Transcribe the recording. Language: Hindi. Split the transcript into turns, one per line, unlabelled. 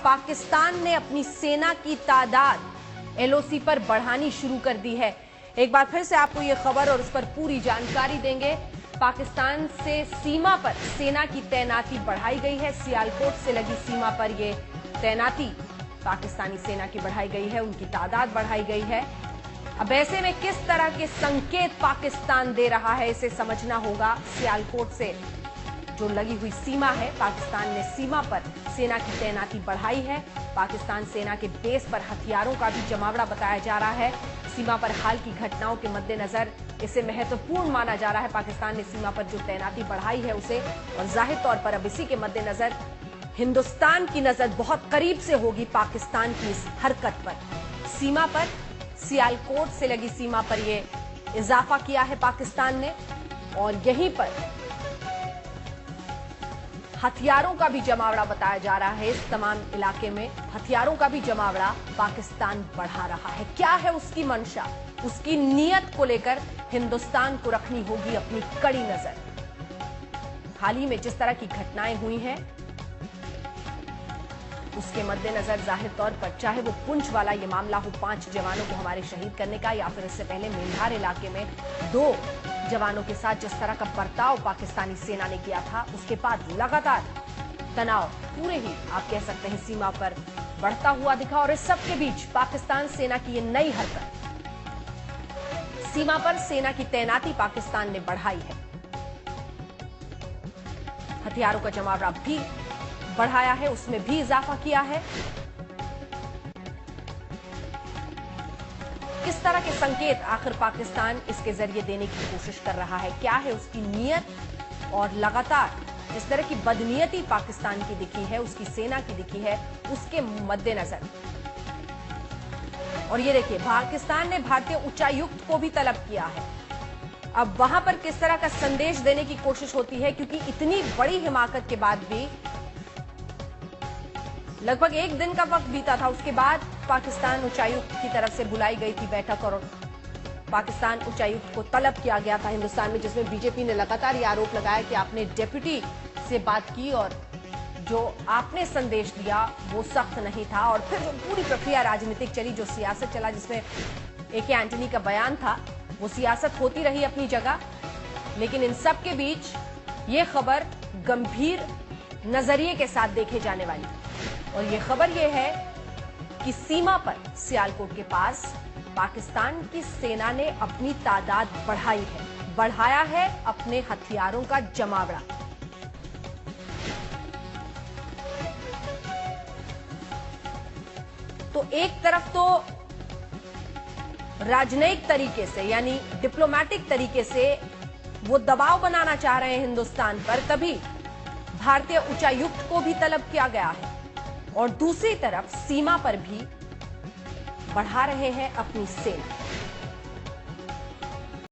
पाकिस्तान ने अपनी सेना की तादाद एलओसी पर बढ़ानी शुरू कर दी है। एक बार फिर से आपको यह खबर और उस पर पूरी जानकारी देंगे। पाकिस्तान से सीमा पर सेना की तैनाती बढ़ाई गई है। सियालकोट से लगी सीमा पर यह तैनाती पाकिस्तानी सेना की बढ़ाई गई है, उनकी तादाद बढ़ाई गई है। अब ऐसे में किस तरह के संकेत पाकिस्तान दे रहा है, इसे समझना होगा। सियालकोट से जो लगी हुई सीमा है, पाकिस्तान ने सीमा पर सेना की तैनाती बढ़ाई है। पाकिस्तान सेना के बेस पर हथियारों का भी जमावड़ा बताया जा रहा है। सीमा पर हाल की घटनाओं के मद्देनजर इसे महत्वपूर्ण माना जा रहा है। पाकिस्तान ने सीमा पर जो तैनाती बढ़ाई है उसे, और जाहिर तौर पर अब इसी के मद्देनजर हिंदुस्तान की नजर बहुत करीब से होगी पाकिस्तान की इस हरकत पर। सीमा पर सियालकोट से लगी सीमा पर यह इजाफा किया है पाकिस्तान ने, और यहीं पर हथियारों का भी जमावड़ा बताया जा रहा है। इस तमाम इलाके में हथियारों का भी जमावड़ा पाकिस्तान बढ़ा रहा है। क्या है उसकी मंशा, उसकी नीयत को लेकर हिंदुस्तान को रखनी होगी अपनी कड़ी नजर। हाल ही में जिस तरह की घटनाएं हुई हैं उसके मद्देनजर जाहिर तौर पर, चाहे वो पुंछ वाला ये मामला हो, 5 जवानों को हमारे शहीद करने का, या फिर इससे पहले मेंढार इलाके में 2 जवानों के साथ जिस तरह का बर्ताव पाकिस्तानी सेना ने किया था, उसके बाद लगातार तनाव पूरे ही आप कह सकते हैं सीमा पर बढ़ता हुआ दिखा। और इस सब के बीच पाकिस्तान सेना की ये नई हरकत, सीमा पर सेना की तैनाती पाकिस्तान ने बढ़ाई है। हथियारों का जमावड़ा भी बढ़ाया है, उसमें भी इजाफा किया है। किस तरह के संकेत आखिर पाकिस्तान इसके जरिए देने की कोशिश कर रहा है, क्या है उसकी नीयत, और लगातार जिस तरह की बदनीयती पाकिस्तान की दिखी है, उसकी सेना की दिखी है, उसके मद्देनजर। और ये देखिए, पाकिस्तान ने भारतीय उच्चायुक्त को भी तलब किया है। अब वहां पर किस तरह का संदेश देने की कोशिश होती है, क्योंकि इतनी बड़ी हिमाकत के बाद भी लगभग 1 दिन का वक्त बीता था, उसके बाद पाकिस्तान उच्चायुक्त की तरफ से बुलाई गई थी बैठक, और पाकिस्तान उच्चायुक्त को तलब किया गया था हिंदुस्तान में, जिसमें बीजेपी ने लगातार ये आरोप लगाया कि आपने डिप्टी से बात की और जो आपने संदेश दिया वो सख्त नहीं था। और फिर जो पूरी प्रक्रिया राजनीतिक चली, जो सियासत चला, जिसमें ए.के. एंटनी का बयान था, वो सियासत होती रही अपनी जगह। लेकिन इन सब के बीच ये खबर गंभीर नजरिए के साथ देखे जाने वाली, और ये खबर ये है कि सीमा पर सियालकोट के पास पाकिस्तान की सेना ने अपनी तादाद बढ़ाया है अपने हथियारों का जमावड़ा। तो एक तरफ तो राजनयिक तरीके से, यानी डिप्लोमेटिक तरीके से वो दबाव बनाना चाह रहे हैं हिंदुस्तान पर, तभी भारतीय उच्चायुक्त को भी तलब किया गया है, और दूसरी तरफ सीमा पर भी बढ़ा रहे हैं अपनी सेना।